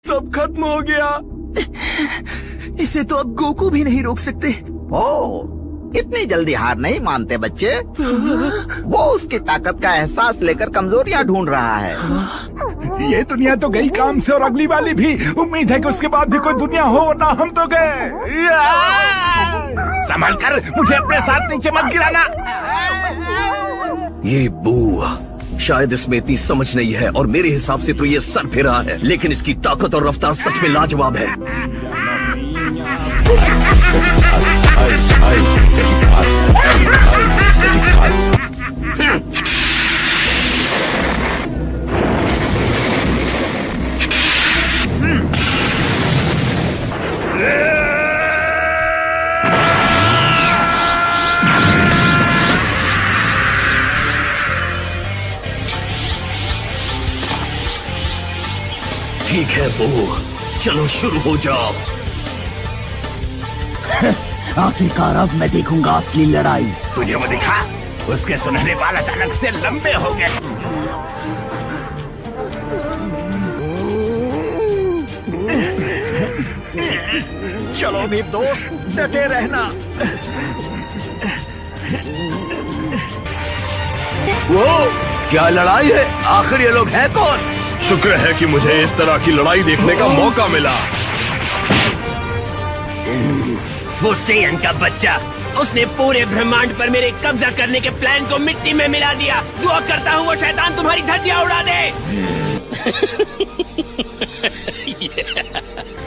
सब खत्म हो गया। इसे तो अब गोकू भी नहीं रोक सकते। ओ, इतनी जल्दी हार नहीं मानते बच्चे। वो उसकी ताकत का एहसास लेकर कमजोरियां ढूंढ रहा है। ये दुनिया तो गई काम से और अगली वाली भी। उम्मीद है कि उसके बाद भी कोई दुनिया हो, वरना हम तो गए। संभल कर, मुझे अपने साथ नीचे मत गिराना। ये बू, शायद इसमें इतनी समझ नहीं है और मेरे हिसाब से तो ये सर फिरा है, लेकिन इसकी ताकत और रफ्तार सच में लाजवाब है। ठीक है बू, चलो शुरू हो जाओ। आखिरकार अब मैं देखूंगा असली लड़ाई। तुझे वो दिखा? उसके सुनहरे बाल अचानक से लंबे हो गए। चलो भी दोस्त, डटे रहना। वो क्या लड़ाई है? आखिर ये लोग हैं कौन? शुक्र है कि मुझे इस तरह की लड़ाई देखने का मौका मिला। वो सेयन का बच्चा, उसने पूरे ब्रह्मांड पर मेरे कब्जा करने के प्लान को मिट्टी में मिला दिया। दुआ करता हूँ वो शैतान तुम्हारी धज्जियां उड़ा दे।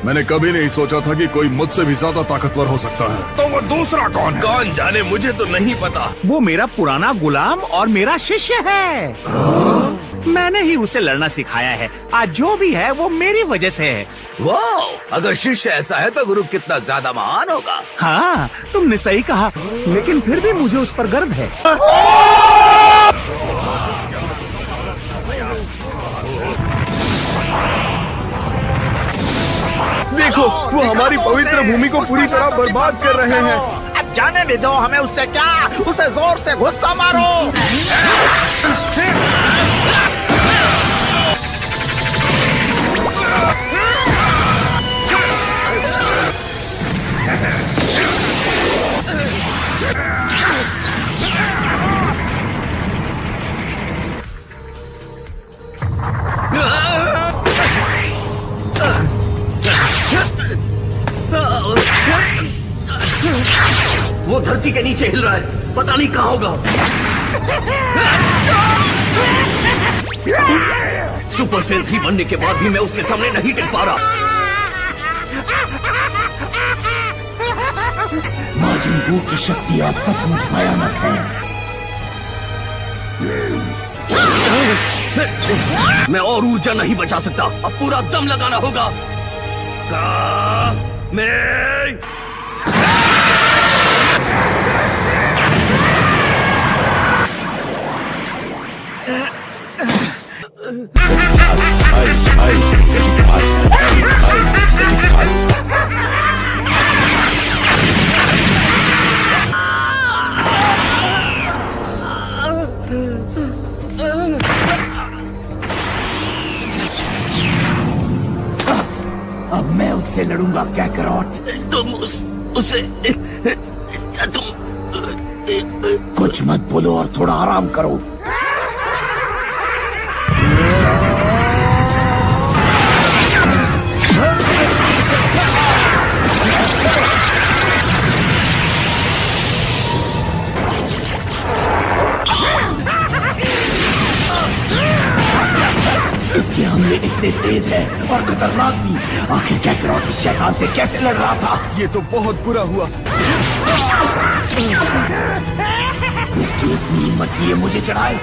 मैंने कभी नहीं सोचा था कि कोई मुझसे भी ज्यादा ताकतवर हो सकता है। तो वो दूसरा कौन है? कौन जाने, मुझे तो नहीं पता। वो मेरा पुराना गुलाम और मेरा शिष्य है। मैंने ही उसे लड़ना सिखाया है। आज जो भी है वो मेरी वजह से है। वाह, अगर शिष्य ऐसा है तो गुरु कितना ज्यादा महान होगा। हाँ, तुमने सही कहा, लेकिन फिर भी मुझे उस पर गर्व है। देखो, वो हमारी पवित्र भूमि को पूरी तरह बर्बाद कर रहे हैं। अब जाने भी दो, हमें उससे क्या। उसे जोर से गुस्सा मारो। वो धरती के नीचे हिल रहा है, पता नहीं कहाँ होगा। सुपर सेल 3 बनने के बाद भी मैं उसके सामने नहीं टिक पा रहा। माजिन बू की शक्ति आज सचमुच भयानक है। मैं और ऊर्जा नहीं बचा सकता, अब पूरा दम लगाना होगा। अब मैं उससे लड़ूंगा कैकरॉट। तुम उसे तुम कुछ मत बोलो और थोड़ा आराम करो। इसके हमले इतने तेज है और खतरनाक भी। आखिर कैकरॉट इस शैतान से कैसे लड़ रहा था? ये तो बहुत बुरा हुआ। इसकी इतनी हिम्मत की ये मुझे चढ़ाए।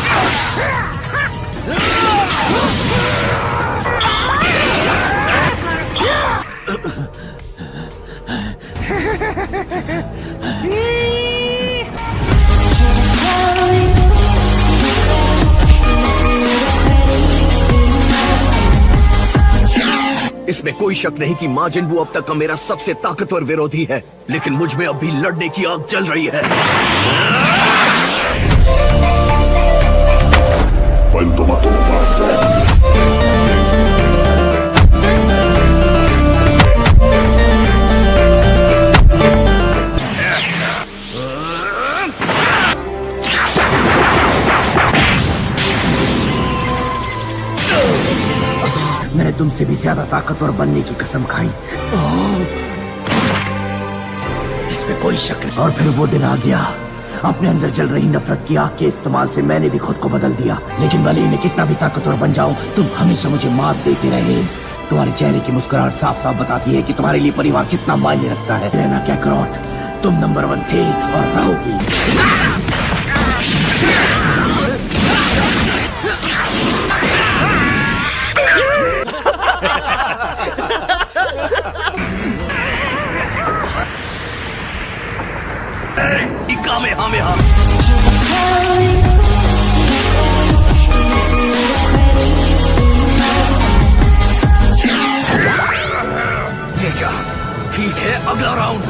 इसमें कोई शक नहीं कि माजिन बू अब तक का मेरा सबसे ताकतवर विरोधी है, लेकिन मुझ में अब भी लड़ने की आग जल रही है। मुझसे भी ज्यादा ताकतवर बनने की कसम खाई। इसमें कोई शक नहीं। और फिर वो दिन आ गया। अपने अंदर जल रही नफरत की आग के इस्तेमाल से मैंने भी खुद को बदल दिया। लेकिन भले ही मैं कितना भी ताकतवर बन जाऊं, तुम हमेशा मुझे मात देते रहे। तुम्हारे चेहरे की मुस्कुराहट साफ साफ बताती है कि तुम्हारे लिए परिवार कितना मायने रखता है। रहना कैकरॉट, तुम नंबर 1 थे और रहोगी। ये क्या? ठीक है, अगला round.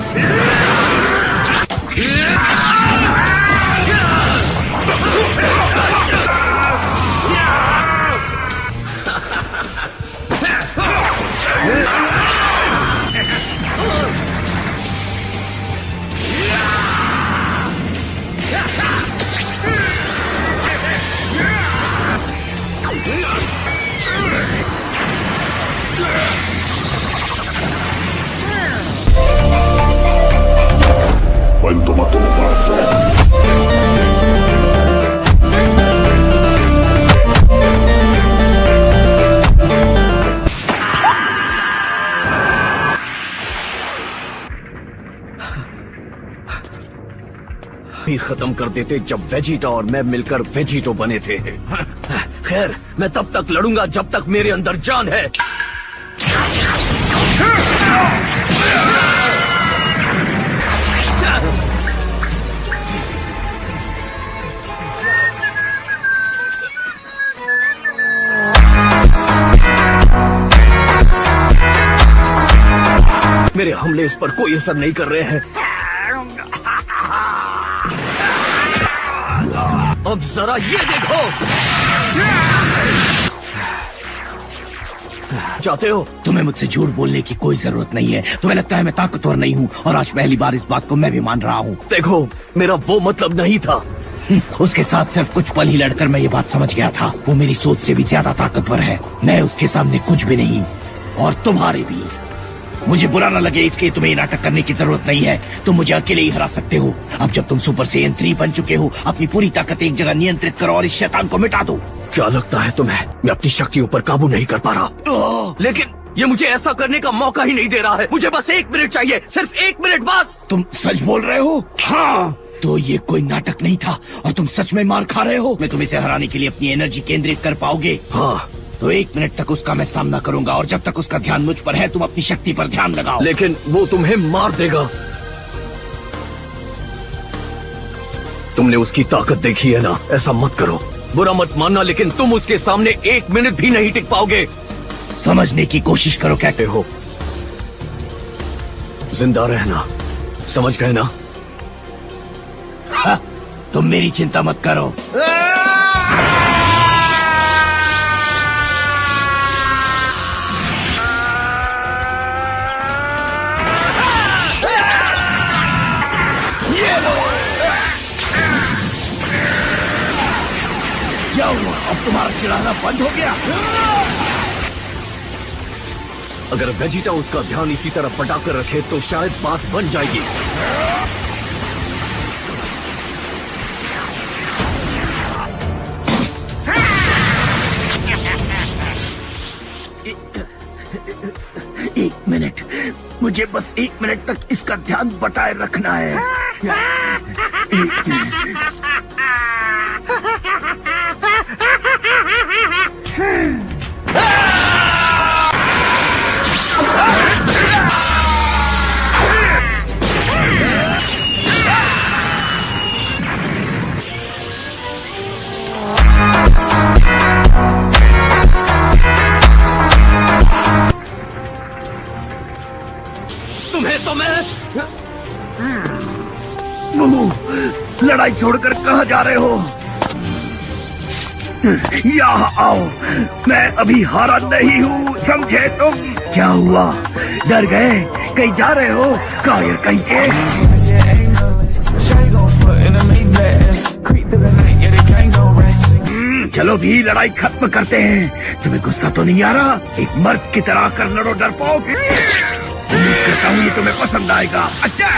Quanto matou o pato? भी खत्म कर देते जब वेजिटा और मैं मिलकर वेजिटो बने थे। खैर, मैं तब तक लड़ूंगा जब तक मेरे अंदर जान है। मेरे हमले इस पर कोई असर नहीं कर रहे हैं। अब जरा ये देखो। चाहते हो? तुम्हें मुझसे झूठ बोलने की कोई जरूरत नहीं है। तुम्हें लगता है मैं ताकतवर नहीं हूँ, और आज पहली बार इस बात को मैं भी मान रहा हूँ। देखो, मेरा वो मतलब नहीं था। उसके साथ सिर्फ कुछ पल ही लड़कर मैं ये बात समझ गया था। वो मेरी सोच से भी ज्यादा ताकतवर है। मैं उसके सामने कुछ भी नहीं, और तुम्हारे भी। मुझे बुरा न लगे इसलिए तुम्हें ये नाटक करने की जरूरत नहीं है। तुम मुझे अकेले ही हरा सकते हो। अब जब तुम सुपर सेयन 3 बन चुके हो, अपनी पूरी ताकत एक जगह नियंत्रित करो और इस शैतान को मिटा दो। क्या लगता है तुम्हें मैं अपनी शक्तियों पर काबू नहीं कर पा रहा? लेकिन ये मुझे ऐसा करने का मौका ही नहीं दे रहा है। मुझे बस 1 मिनट चाहिए, सिर्फ 1 मिनट बस। तुम सच बोल रहे हो? हाँ। तो ये कोई नाटक नहीं था और तुम सच में मार खा रहे हो। मैं तुम्हें इसे हराने के लिए अपनी एनर्जी केंद्रित कर पाओगे? हाँ। तो 1 मिनट तक उसका मैं सामना करूंगा, और जब तक उसका ध्यान मुझ पर है, तुम अपनी शक्ति पर ध्यान लगाओ। लेकिन वो तुम्हें मार देगा। तुमने उसकी ताकत देखी है ना? ऐसा मत करो। बुरा मत मानना, लेकिन तुम उसके सामने 1 मिनट भी नहीं टिक पाओगे। समझने की कोशिश करो। कहते हो जिंदा रहना, समझ गए ना? तुम मेरी चिंता मत करो। क्या हुआ? अब तुम्हारा चिढ़ाना बंद हो गया? अगर वेजिटा उसका ध्यान इसी तरह पटा कर रखे तो शायद बात बन जाएगी। एक मिनट, मुझे बस 1 मिनट तक इसका ध्यान बटाए रखना है। 1 मिनट। तुम्हें तो मैं लड़ाई छोड़कर कहाँ जा रहे हो? यहाँ आओ, मैं अभी हारा नहीं हूँ, समझे तुम? क्या हुआ? डर गए? कहीं जा रहे हो? कायर कहीं के? चलो भी लड़ाई खत्म करते हैं। तुम्हें गुस्सा तो नहीं आ रहा? एक मर्द की तरह कर लड़ो डरपोक। उम्मीद करता हूँ ये तुम्हें पसंद आएगा। अच्छा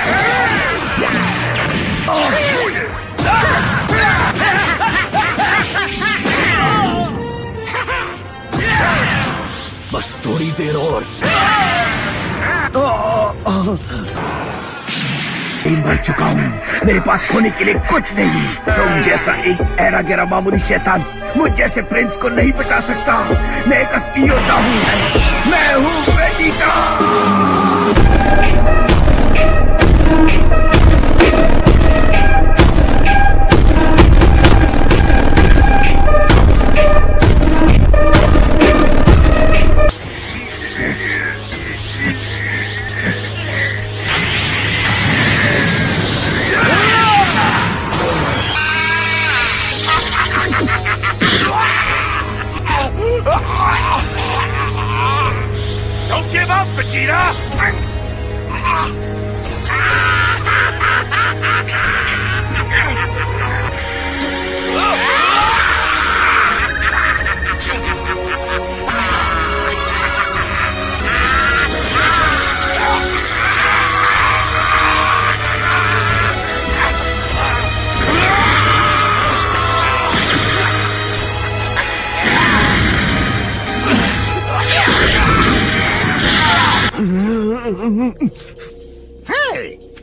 बस थोड़ी देर और। मर चुका हूँ, मेरे पास खोने के लिए कुछ नहीं। तुम जैसा एक ऐरा गैरा मामूली शैतान मुझ जैसे प्रिंस को नहीं बचा सकता। मैं एक असली योद्धा हूँ। मैं हूँ Vegeta. Don't give up, Vegeta!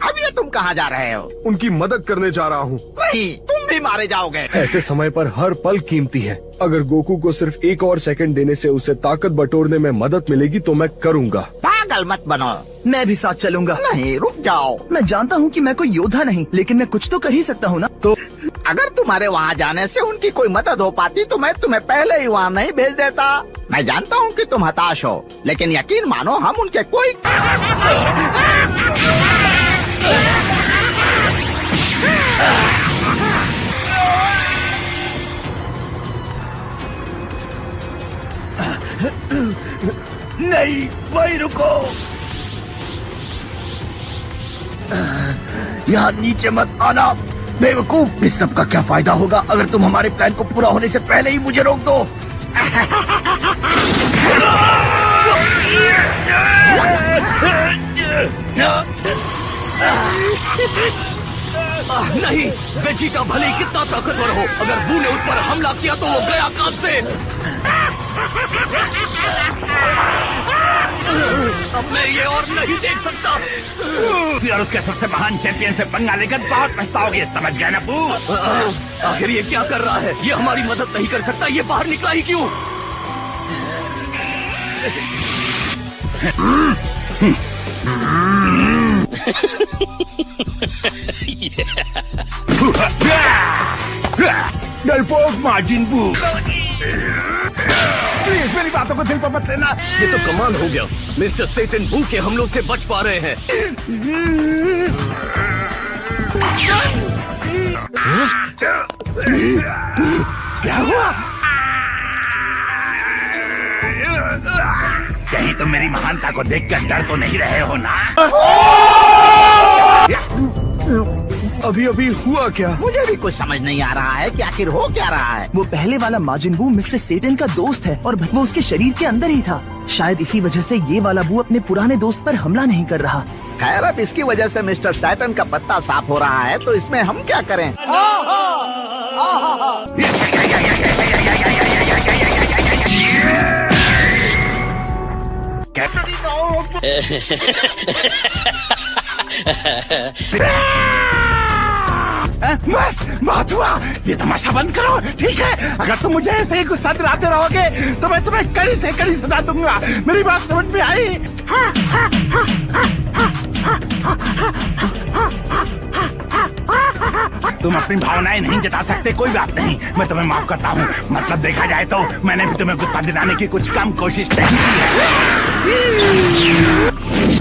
अब ये तुम कहाँ जा रहे हो? उनकी मदद करने जा रहा हूँ। नहीं, तुम भी मारे जाओगे। ऐसे समय पर हर पल कीमती है। अगर गोकू को सिर्फ एक और सेकंड देने से उसे ताकत बटोरने में मदद मिलेगी तो मैं करूँगा। पागल मत बनो। मैं भी साथ चलूंगा। नहीं, रुक जाओ। मैं जानता हूँ कि मैं कोई योद्धा नहीं, लेकिन मैं कुछ तो कर ही सकता हूँ ना। तो अगर तुम्हारे वहाँ जाने से उनकी कोई मदद हो पाती तो मैं तुम्हें पहले ही वहाँ नहीं भेज देता। मैं जानता हूँ कि तुम हताश हो, लेकिन यकीन मानो हम उनके कोई नहीं, वहीं रुको। यहाँ नीचे मत आना बेवकूफ। इस सब का क्या फायदा होगा अगर तुम हमारे प्लान को पूरा होने से पहले ही मुझे रोक दो। नहीं, वेजिटा भले ही कितना ताकतवर हो, अगर बू ने उस पर हमला किया तो वो गया काम से। अब मैं ये और नहीं देख सकता। और उसके सबसे महान चैंपियन से पंगा लेकर बहुत पछताओगे, समझ गए ना बू? आखिर ये क्या कर रहा है? ये हमारी मदद नहीं कर सकता। ये बाहर निकला ही क्यों? डरपोक मार्जिन बू, प्लीज मेरी बातों को दिल पर मत लेना। ये तो कमाल हो गया। मिस्टर सेटन बू के हमलों से बच पा रहे हैं। क्या हुआ? कहीं तुम मेरी महानता को देखकर डर तो नहीं रहे हो ना? अभी अभी हुआ क्या? मुझे भी कुछ समझ नहीं आ रहा है कि आखिर हो क्या रहा है। वो पहले वाला माजिन बू मिस्टर सेटन का दोस्त है और वो उसके शरीर के अंदर ही था। शायद इसी वजह से ये वाला बू अपने पुराने दोस्त पर हमला नहीं कर रहा। खैर, अब इसकी वजह से मिस्टर सैटर्न का पत्ता साफ हो रहा है, तो इसमें हम क्या करें? बस बहुत हुआ, ये तमाशा बंद करो, ठीक है? अगर तुम मुझे ऐसे ही गुस्सा दिलाते रहोगे तो मैं तुम्हें कड़ी से कड़ी सजा दूंगा। मेरी बात समझ में आई? तुम अपनी भावनाएं नहीं जता सकते, कोई बात नहीं, मैं तुम्हें माफ करता हूँ। मतलब देखा जाए तो मैंने भी तुम्हें गुस्सा दिलाने की कुछ कम कोशिश नहीं की है।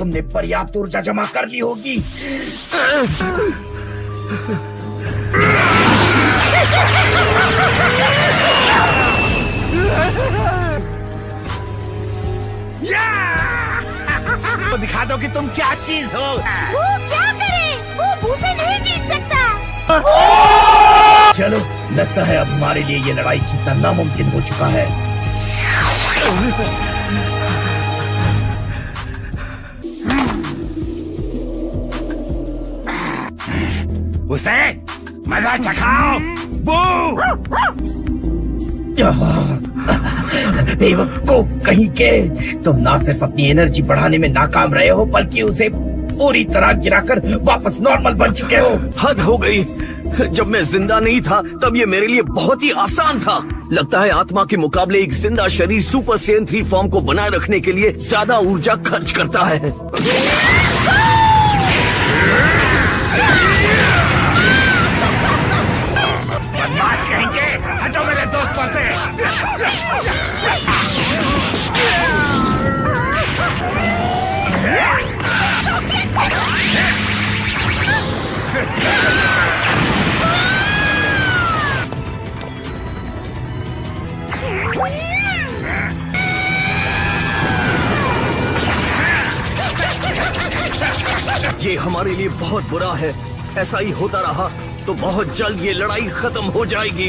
तुमने पर्याप्त ऊर्जा जमा कर ली होगी। तो दिखा दो कि तुम क्या चीज हो। वो क्या करे? वो मुझसे नहीं जीत सकता। चलो, लगता है अब हमारे लिए ये लड़ाई जीतना नामुमकिन हो चुका है। उसे मजा चखाओ। बेवकूफ कहीं के, तुम ना सिर्फ अपनी एनर्जी बढ़ाने में नाकाम रहे हो बल्कि उसे पूरी तरह गिराकर वापस नॉर्मल बन चुके हो। हद हो गई। जब मैं जिंदा नहीं था तब ये मेरे लिए बहुत ही आसान था। लगता है आत्मा के मुकाबले एक जिंदा शरीर सुपर सेन 3 फॉर्म को बनाए रखने के लिए ज्यादा ऊर्जा खर्च करता है। बदमाश कहेंगे, हटो मेरे दोस्तों से। ये हमारे लिए बहुत बुरा है। ऐसा ही होता रहा तो बहुत जल्द ये लड़ाई खत्म हो जाएगी।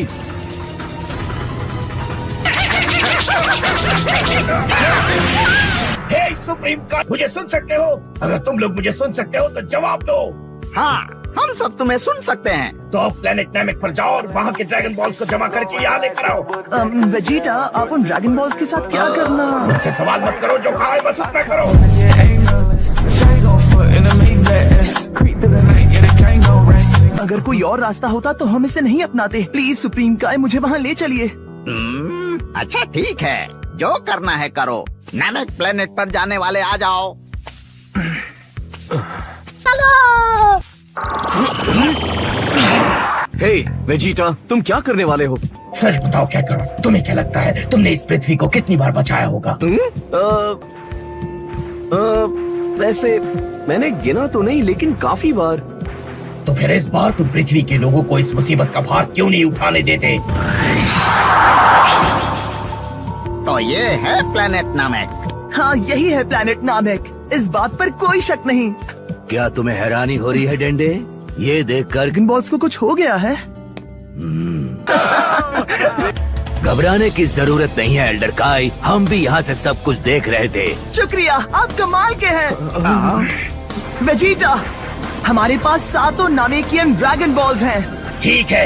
हे सुप्रीम कोर्ट, मुझे सुन सकते हो? अगर तुम लोग मुझे सुन सकते हो तो जवाब दो। हाँ, हम सब तुम्हें सुन सकते हैं। तो अब प्लेनेट नामिक पर जाओ और वहाँ के ड्रैगन बॉल्स को जमा करके यहाँ लेकर आओ। वेजिटा, आप उन ड्रैगन बॉल्स के साथ क्या करना? मुझसे सवाल मत करो, जो कहा है बस उतना करो। अगर कोई और रास्ता होता तो हम इसे नहीं अपनाते। प्लीज सुप्रीम काय, मुझे वहाँ ले चलिए। अच्छा ठीक है, जो करना है करो। नामक प्लेनेट पर जाने वाले आ जाओ। हेलो। हे वेजिटा, तुम क्या करने वाले हो? सच बताओ, क्या करो? तुम्हें क्या लगता है तुमने इस पृथ्वी को कितनी बार बचाया होगा? वैसे मैंने गिना तो नहीं, लेकिन काफी बार। तो फिर इस बार तुम पृथ्वी के लोगों को इस मुसीबत का भार क्यों नहीं उठाने देते? तो ये है प्लेनेट नामक। हाँ, यही है प्लेनेट नामक। इस बात पर कोई शक नहीं। क्या तुम्हें हैरानी हो रही है डेंडे? ये देखकर ड्रैगन बॉल्स को कुछ हो गया है? घबराने की जरूरत नहीं है एल्डर काई, हम भी यहाँ से सब कुछ देख रहे थे। शुक्रिया, आप कमाल के हैं। वेजिटा, हमारे पास 7 नामेकियन ड्रैगन बॉल्स हैं। ठीक है,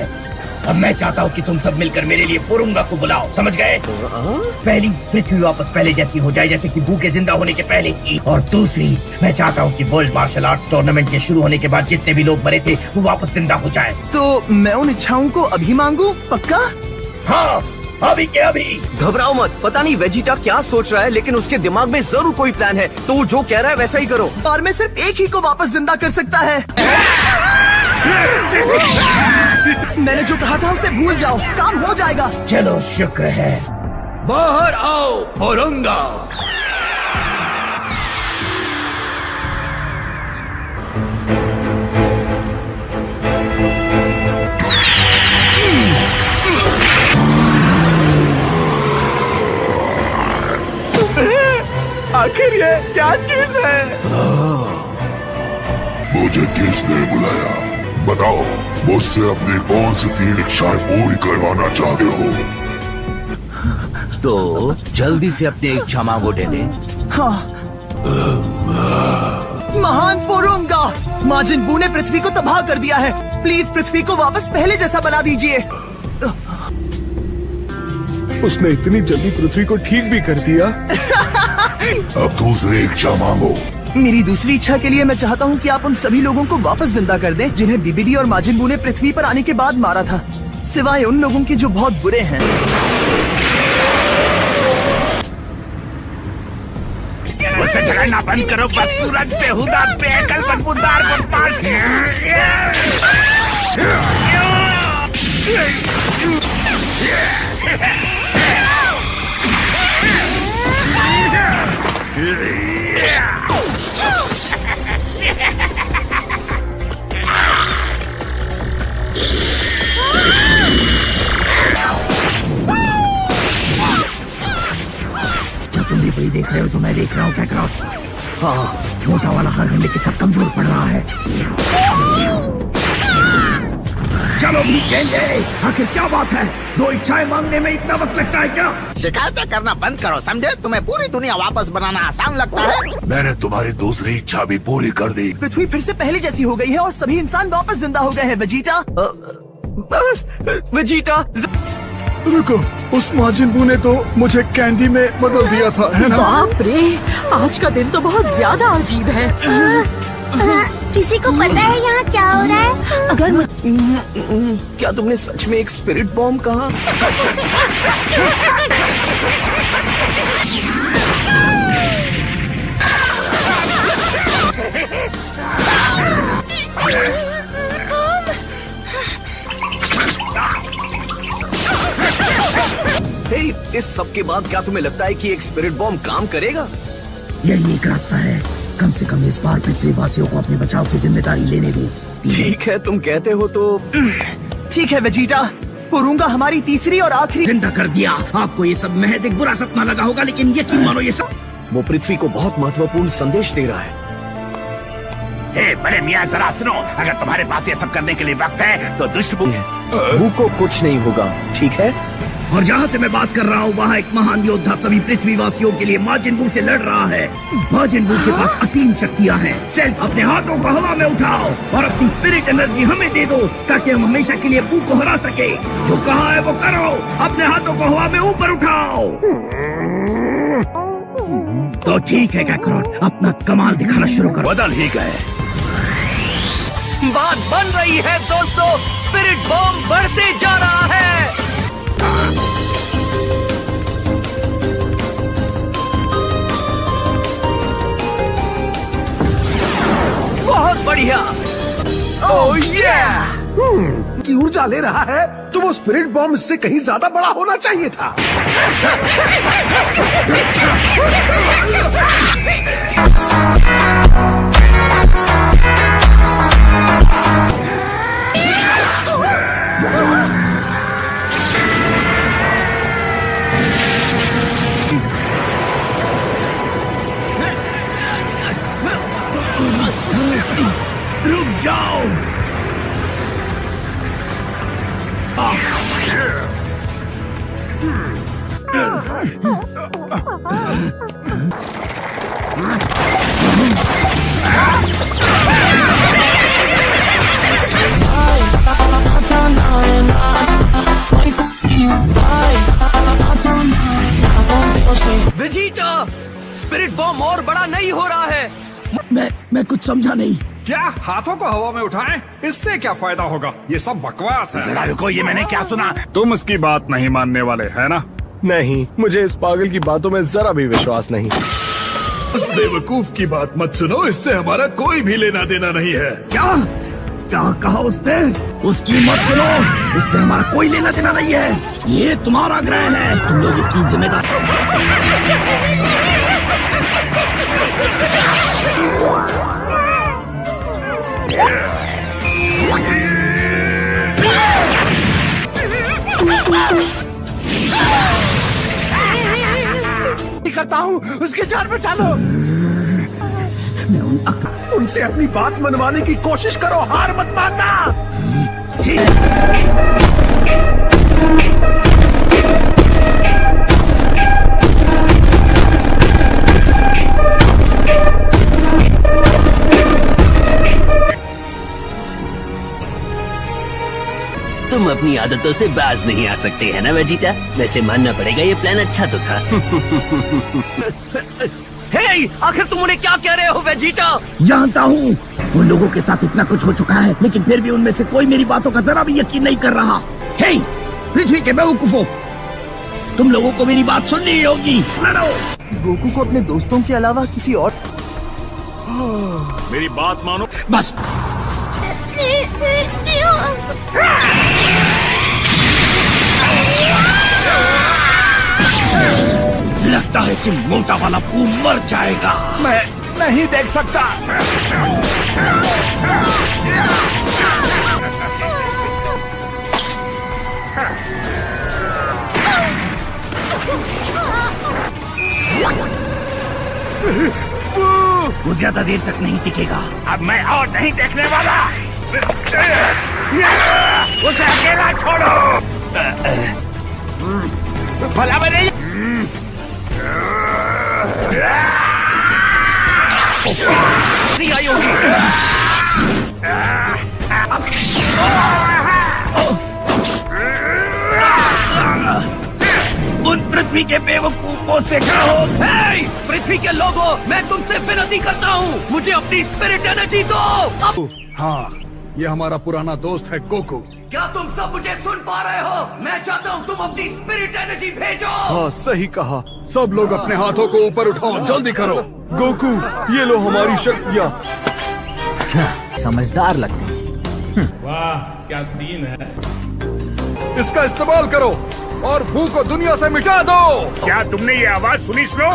अब मैं चाहता हूँ कि तुम सब मिलकर मेरे लिए पुरुंगा को बुलाओ, समझ गए? पहली, पृथ्वी वापस पहले जैसी हो जाए जैसे कि भूखे जिंदा होने के पहले थी। और दूसरी, मैं चाहता हूँ कि वर्ल्ड मार्शल आर्ट्स टूर्नामेंट के शुरू होने के बाद जितने भी लोग मरे थे वो वापस जिंदा हो जाए। तो मैं उन इच्छाओं को अभी मांगू? पक्का? हाँ, अभी के अभी। घबराओ मत। पता नहीं वेजिटा क्या सोच रहा है, लेकिन उसके दिमाग में जरूर कोई प्लान है। तो वो जो कह रहा है वैसा ही करो। और मैं सिर्फ एक ही को वापस जिंदा कर सकता है। मैंने जो कहा था उसे भूल जाओ, काम हो जाएगा। चलो, शुक्र है। बाहर आओ पुरुंगा। आखिर ये क्या चीज है? मुझे किसने बुलाया? बताओ, मुझसे अपनी कौन सी 3 इच्छाएं पूरी करवाना चाहते हो? तो जल्दी से अपनी इच्छा मांगो डेंडे। हाँ। महान पुरुंगा, माजिन बू ने पृथ्वी को तबाह कर दिया है। प्लीज पृथ्वी को वापस पहले जैसा बना दीजिए। उसने इतनी जल्दी पृथ्वी को ठीक भी कर दिया। अब दूसरी इच्छा मांगो। मेरी दूसरी इच्छा के लिए मैं चाहता हूँ कि आप उन सभी लोगों को वापस जिंदा कर दें जिन्हें बीबीडी और माजिन बू ने पृथ्वी पर आने के बाद मारा था, सिवाय उन लोगों के जो बहुत बुरे हैं। मुझसे झगड़ना बंद करो, बदसूरत, बेहुदा, बेअकल, बदबूदार, बदमाश। देख रहा हूँ कैकरॉट। हाँ, मोटा वाला हर घंटे के साथ कमजोर पड़ रहा है। चलो भीगेंगे। आखिर क्या बात है, 2 इच्छाएं मांगने में इतना वक्त लगता है क्या? शिकायतें करना बंद करो, समझे? तुम्हें पूरी दुनिया वापस बनाना आसान लगता है। मैंने तुम्हारी दूसरी इच्छा भी पूरी कर दी। पृथ्वी फिर से पहले जैसी हो गई है और सभी इंसान वापस जिंदा हो गए हैं। वेजिटा, वेजिटा, रुको, उस माजिन बू ने तो मुझे कैंडी में बदल दिया था, है ना? बाप रे, आज का दिन तो बहुत ज्यादा अजीब है। किसी को पता है यहाँ क्या हो रहा है? अगर क्या तुमने सच में एक स्पिरिट बॉम्ब कहा? इस सब के बाद क्या तुम्हें लगता है कि एक स्पिरिट बॉम्ब काम करेगा? यही एक रास्ता है। कम से कम इस बार पृथ्वीवासियों को अपने बचाव की जिम्मेदारी लेने दो। ठीक है, तुम कहते हो तो। ठीक है वेजिटा, पुरूंगा हमारी तीसरी और आखिरी। जिंदा कर दिया। आपको ये सब महज एक बुरा सपना लगा होगा, लेकिन यकीन मानो ये सब। वो पृथ्वी को बहुत महत्वपूर्ण संदेश दे रहा है। हे बड़े मियाँ, जरा सुनो। अगर तुम्हारे पास ये सब करने के लिए वक्त है तो दुष्ट बू को कुछ नहीं होगा, ठीक है? और जहाँ से मैं बात कर रहा हूँ वहाँ एक महान योद्धा सभी पृथ्वीवासियों के लिए माजिन बू से लड़ रहा है। माजिन बू के पास असीम शक्तियाँ हैं। सिर्फ अपने हाथों को हवा में उठाओ और अपनी स्पिरिट एनर्जी हमें दे दो, ताकि हम हमेशा के लिए बू को हरा सके। जो कहा है वो करो, अपने हाथों को हवा में ऊपर उठाओ। तो ठीक है कैकरॉट, अपना कमाल दिखाना शुरू करो। बदल ही गए। बात बन रही है दोस्तों, स्पिरिट बॉम्ब बढ़ते जा रहा है। बहुत बढ़िया। ओह ये की ऊर्जा ले रहा है तो वो स्पिरिट बॉम्ब इससे कहीं ज्यादा बड़ा होना चाहिए था। रुक जाओ। वेजिटा, स्पिरिट बॉम्ब और बड़ा नहीं हो रहा है। मैं कुछ समझा नहीं। क्या हाथों को हवा में उठाएं? इससे क्या फायदा होगा? ये सब बकवास है। जरा रुको, ये मैंने क्या सुना? तुम इसकी बात नहीं मानने वाले, है ना? नहीं, मुझे इस पागल की बातों में जरा भी विश्वास नहीं। उस बेवकूफ की बात मत सुनो, इससे हमारा कोई भी लेना देना नहीं है। क्या क्या कहा उसने? उसकी मत सुनो, इससे हमारा कोई लेना देना नहीं है। ये तुम्हारा ग्रह है, तुम लोग इसकी जिम्मेदारी। करता हूँ, उसकी जान बचा लो। उनसे अपनी बात मनवाने की कोशिश करो, हार मत मानना। तुम अपनी आदतों से बाज नहीं आ सकते है ना वेजिटा? वैसे मानना पड़ेगा ये प्लान अच्छा तो था। हे, आखिर तुम उन्हें क्या कह रहे हो वेजिटा? जानता हूँ उन लोगों के साथ इतना कुछ हो चुका है, लेकिन फिर भी उनमें से कोई मेरी बातों का जरा भी यकीन नहीं कर रहा। हे पृथ्वी के बेवकूफों, तुम लोगों को मेरी बात सुननी होगी। लड़ो। गोकू को अपने दोस्तों के अलावा किसी और। मेरी बात मानो। बस लगता है कि मोटा वाला पू मर जाएगा। मैं नहीं देख सकता। वो ज्यादा देर तक नहीं टिकेगा। अब मैं और नहीं देखने वाला। उसे अकेला छोड़ो। भला मैंने नहीं आई होगी। उन पृथ्वी के बेवकूफों से कहो, पृथ्वी के लोगों, मैं तुमसे विनती करता हूँ, मुझे अपनी स्पिरिट एनर्जी दो। हाँ, ये हमारा पुराना दोस्त है गोकू। क्या तुम सब मुझे सुन पा रहे हो? मैं चाहता हूँ तुम अपनी स्पिरिट एनर्जी भेजो। हाँ, सही कहा। सब लोग अपने हाथों को ऊपर उठाओ, जल्दी करो। गोकू, ये लो हमारी शक्तियाँ। समझदार लगते हैं। वाह, क्या सीन है। इसका इस्तेमाल करो और भू को दुनिया से मिटा दो। क्या तुमने ये आवाज सुनी? स्नो,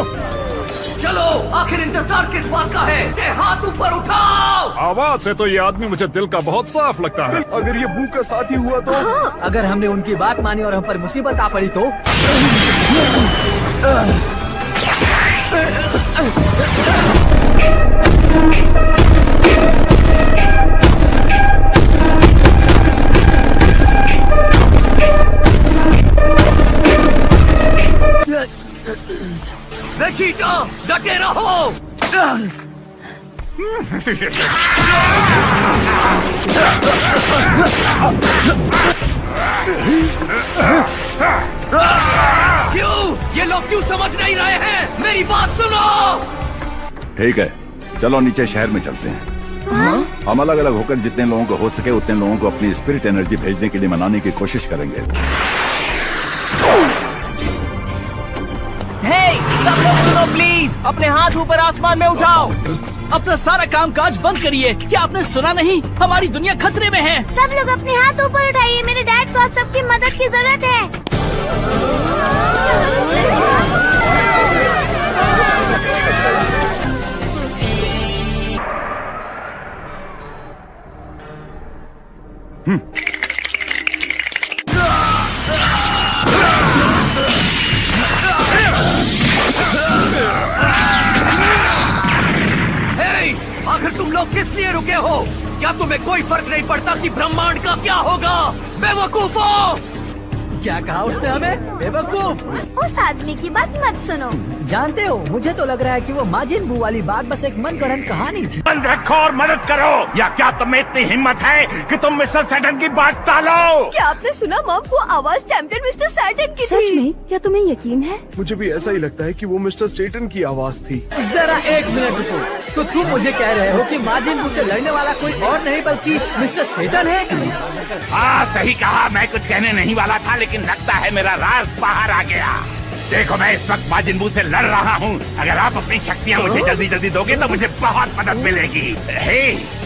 चलो, आखिर इंतजार किस बात का है? ये हाथ ऊपर उठाओ। आवाज से तो ये आदमी मुझे दिल का बहुत साफ लगता है। अगर ये भू का साथी हुआ तो? अगर हमने उनकी बात मानी और हम पर मुसीबत आ पड़ी तो? वेजिटा, डटे रहो। क्यों? ये लोग क्यों समझ नहीं रहे हैं? मेरी बात सुनो। ठीक है, चलो नीचे शहर में चलते हैं। हम अलग अलग होकर जितने लोगों को हो सके उतने लोगों को अपनी स्पिरिट एनर्जी भेजने के लिए मनाने की कोशिश करेंगे। सब लोग सुनो प्लीज, अपने हाथ ऊपर आसमान में उठाओ। अपना सारा काम काज बंद करिए। क्या आपने सुना नहीं? हमारी दुनिया खतरे में है। सब लोग अपने हाथ ऊपर उठाइए, मेरे डैड को आप सबकी मदद की जरूरत है। आखिर तुम लोग किस लिए रुके हो? क्या तुम्हें कोई फर्क नहीं पड़ता कि ब्रह्मांड का क्या होगा? बेवकूफों! क्या कहा उसने हमें? बेवकूफ। उस आदमी की बात मत सुनो। जानते हो, मुझे तो लग रहा है कि वो माजिन बू वाली बात बस एक मनगढ़ंत कहानी थी। बंद रखो और मदद करो। या क्या तुम्हें इतनी हिम्मत है कि तुम मिस्टर सैटर्न की बात टालो? क्या आपने सुना मॉम? वो आवाज चैंपियन मिस्टर सैटर्न की थी। सच में? क्या तुम्हें यकीन है? मुझे भी ऐसा ही लगता है कि वो मिस्टर सेटन की आवाज थी। जरा एक मिनट रुको। तो तुम मुझे कह रहे हो कि माजिन बू से लड़ने वाला कोई और नहीं बल्कि मिस्टर सेटन है? हाँ, सही कहा। मैं कुछ कहने नहीं वाला था, लेकिन लगता है मेरा राज बाहर आ गया। देखो, मैं इस वक्त माजिन बू से लड़ रहा हूँ। अगर आप अपनी शक्तियाँ मुझे जल्दी जल्दी दोगे तो मुझे बहुत मदद मिलेगी। हे,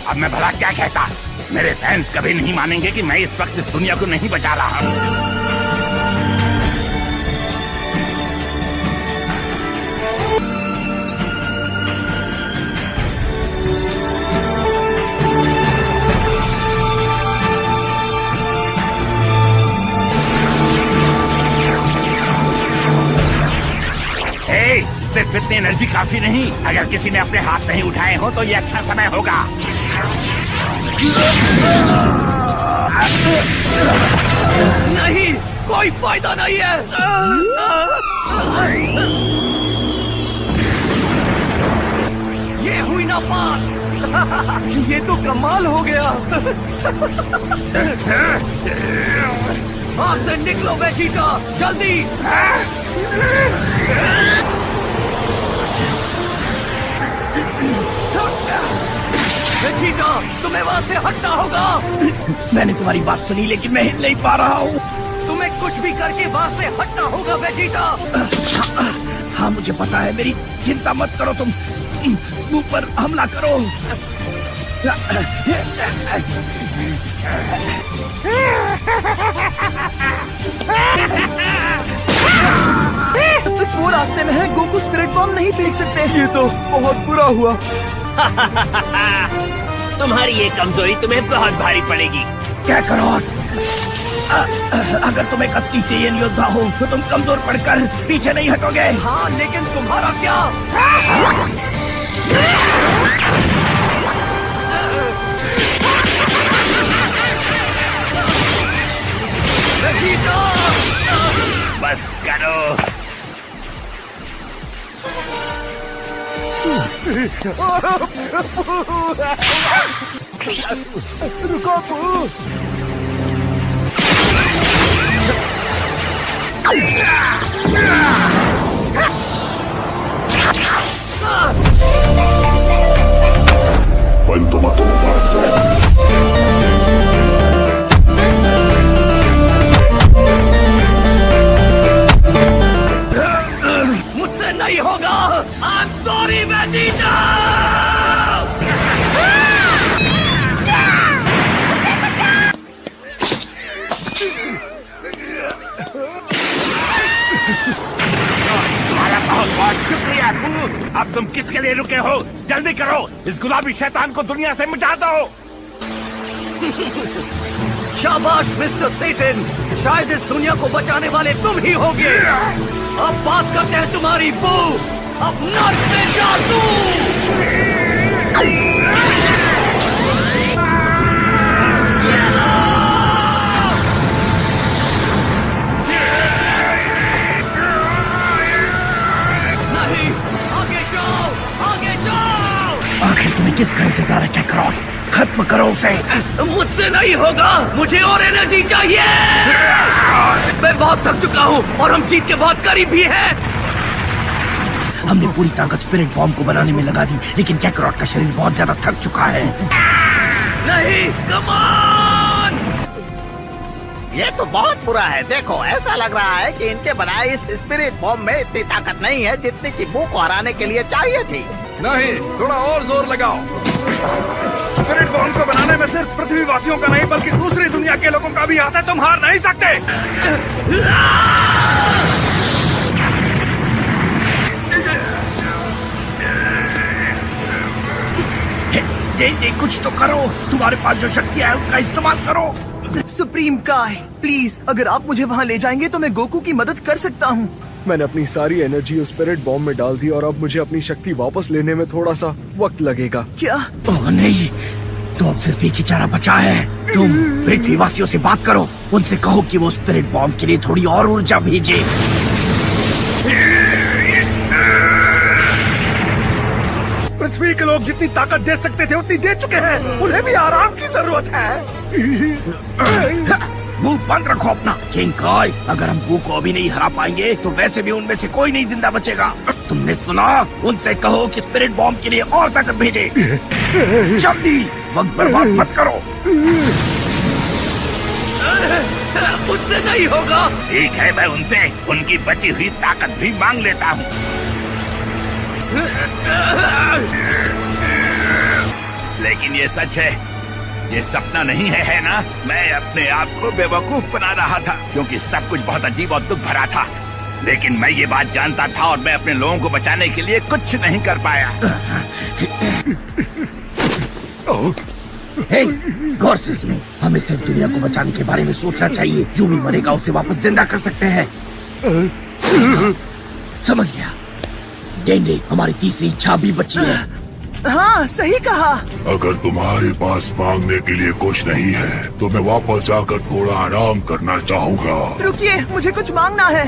अब मैं भला क्या कहता? मेरे फैंस कभी नहीं मानेंगे कि मैं इस वक्त इस दुनिया को नहीं बचा रहा हूँ। सिर्फ इतनी एनर्जी काफी नहीं। अगर किसी ने अपने हाथ नहीं उठाए हो तो ये अच्छा समय होगा। नहीं, कोई फायदा नहीं है। ये हुई ना बात। ये तो कमाल हो गया। हाथ से निकलो वेजिटा, जल्दी। वेजिटा, तुम्हें वहाँ से हटना होगा। मैंने तुम्हारी बात सुनी, लेकिन मैं हिल नहीं पा रहा हूँ। तुम्हें कुछ भी करके वहाँ से हटना होगा वेजिटा। हाँ, मुझे पता है। मेरी चिंता मत करो, तुम मुंह पर हमला करो। वो रास्ते में है। गोकू स्पिरिट को हम नहीं देख सकते। ये तो बहुत बुरा हुआ। तुम्हारी ये कमजोरी तुम्हें बहुत भारी पड़ेगी। क्या करो? अगर तुम एक असली सेयन योद्धा हो तो तुम कमजोर पड़कर पीछे नहीं हटोगे। हाँ, लेकिन तुम्हारा क्या? बस करो। रुको पू। मुझसे नहीं होगा। I'm sorry, Vegeta. तुम्हारा बहुत बहुत शुक्रिया पू। अब तुम किसके लिए रुके हो? जल्दी करो, इस गुलाबी शैतान को दुनिया से मिटा दो। शाबाश मिस्टर सेटन, शायद इस दुनिया को बचाने वाले तुम ही होगे। अब बात करते हैं तुम्हारी बू। अब नर्क से जादू। नहीं, आगे जाओ, आगे जाओ। आखिर तुम्हें किसका इंतजार है कैकरॉट? खत्म करो उसे। मुझसे नहीं होगा, मुझे और एनर्जी चाहिए। मैं बहुत थक चुका हूँ और हम जीत के बहुत करीब भी हैं। हमने पूरी ताकत स्पिरिट बॉम्ब को बनाने में लगा दी, लेकिन कैकरॉट का शरीर बहुत ज्यादा थक चुका है। नहीं, कम ऑन। ये तो बहुत बुरा है। देखो, ऐसा लग रहा है कि इनके बनाए इस स्पिरिट बॉम्ब में इतनी ताकत नहीं है जितनी कि बू को हराने के लिए चाहिए थी। नहीं, थोड़ा और जोर लगाओ। स्पिरिट बॉम्ब को बनाने में सिर्फ पृथ्वीवासियों का नहीं बल्कि दूसरी दुनिया के लोगों का भी हाथ है। तुम हार नहीं सकते। कुछ तो करो। तुम्हारे पास जो शक्ति है उसका इस्तेमाल करो। सुप्रीम काय, प्लीज अगर आप मुझे वहाँ ले जाएंगे तो मैं गोकू की मदद कर सकता हूँ। मैंने अपनी सारी एनर्जी उस स्पिरिट बॉम्ब में डाल दी और अब मुझे अपनी शक्ति वापस लेने में थोड़ा सा वक्त लगेगा। क्या? ओह नहीं, तो अब सिर्फ एक ही चारा बचा है। तुम पृथ्वीवासियों से बात करो, उनसे कहो कि वो स्पिरिट बॉम्ब के लिए थोड़ी और ऊर्जा भेजे। पृथ्वी के लोग जितनी ताकत दे सकते थे उतनी दे चुके हैं। उन्हें भी आराम की जरूरत है। मुंह बंद रखो अपना। किंग काय, अगर हम बू को अभी नहीं हरा पाएंगे तो वैसे भी उनमें से कोई नहीं जिंदा बचेगा। तुमने सुना? उनसे कहो कि स्पिरिट बॉम्ब के लिए और ताकत भेजे। जल्दी, वक्त बर्बाद मत करो। मुझसे नहीं होगा। ठीक है, मैं उनसे उनकी बची हुई ताकत भी मांग लेता हूँ। लेकिन ये सच है, ये सपना नहीं है ना? मैं अपने आप को बेवकूफ बना रहा था क्योंकि सब कुछ बहुत अजीब और दुख भरा था। लेकिन मैं ये बात जानता था और मैं अपने लोगों को बचाने के लिए कुछ नहीं कर पाया। हे, गौर से सुनो, हमें सिर्फ दुनिया को बचाने के बारे में सोचना चाहिए। जो भी मरेगा उसे वापस जिंदा कर सकते हैं। समझ गया। डेंडे, हमारी तीसरी इच्छा भी बची है। हाँ, सही कहा। अगर तुम्हारे पास मांगने के लिए कुछ नहीं है तो मैं वापस जाकर थोड़ा आराम करना चाहूँगा। रुकिए, मुझे कुछ मांगना है।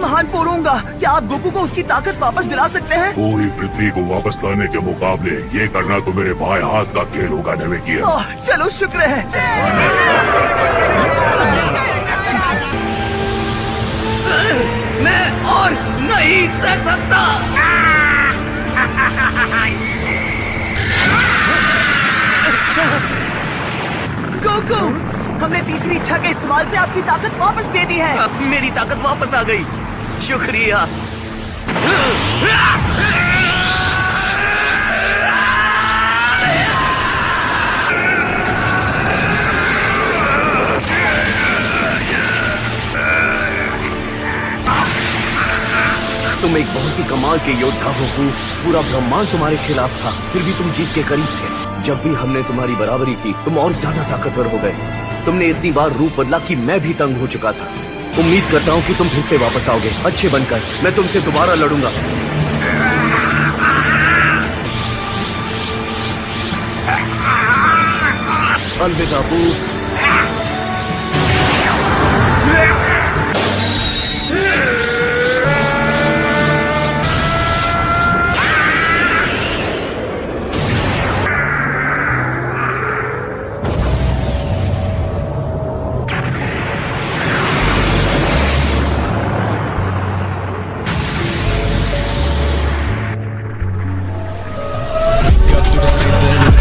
महान पोरूंगा, क्या आप गोकू को उसकी ताकत वापस दिला सकते हैं? पूरी पृथ्वी को वापस लाने के मुकाबले ये करना तो मेरे भाई हाथ का खेल होगा नेवेकिया। ओह, चलो शुक्र है। मैं और नहीं सह सकता। गोकू, हमने तीसरी इच्छा के इस्तेमाल से आपकी ताकत वापस दे दी है। मेरी ताकत वापस आ गई। शुक्रिया। तुम एक बहुत ही कमाल के योद्धा हो गोकू। पूरा ब्रह्मांड तुम्हारे खिलाफ था, फिर भी तुम जीत के करीब थे। जब भी हमने तुम्हारी बराबरी की तुम और ज्यादा ताकतवर हो गए। तुमने इतनी बार रूप बदला कि मैं भी तंग हो चुका था। उम्मीद करता हूँ कि तुम फिर से वापस आओगे अच्छे बनकर। मैं तुमसे दोबारा लड़ूंगा। अलविदा बू।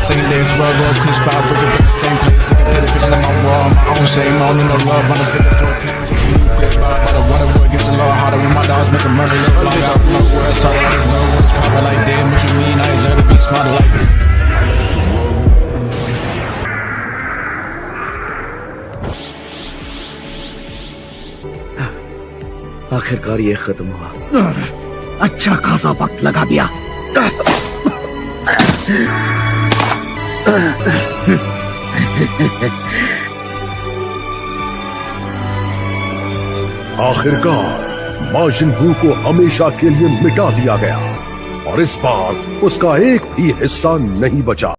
Same day struggle, cause 5 wicked but the same place. I can put a picture on my wall, my own shame, I don't need no love. I'm a sicker for a pain, just a new quick by the waterwood gets a lot harder when my dogs make a murder look long. Out from nowhere, I started, I just know what it's poppin' like. Damn, what you mean? I deserve to be smarter like. आखिरकार ये खत्म हुआ। अच्छा खासा वक्त लगा दिया। आखिरकार माजिन बू को हमेशा के लिए मिटा दिया गया और इस बार उसका एक भी हिस्सा नहीं बचा।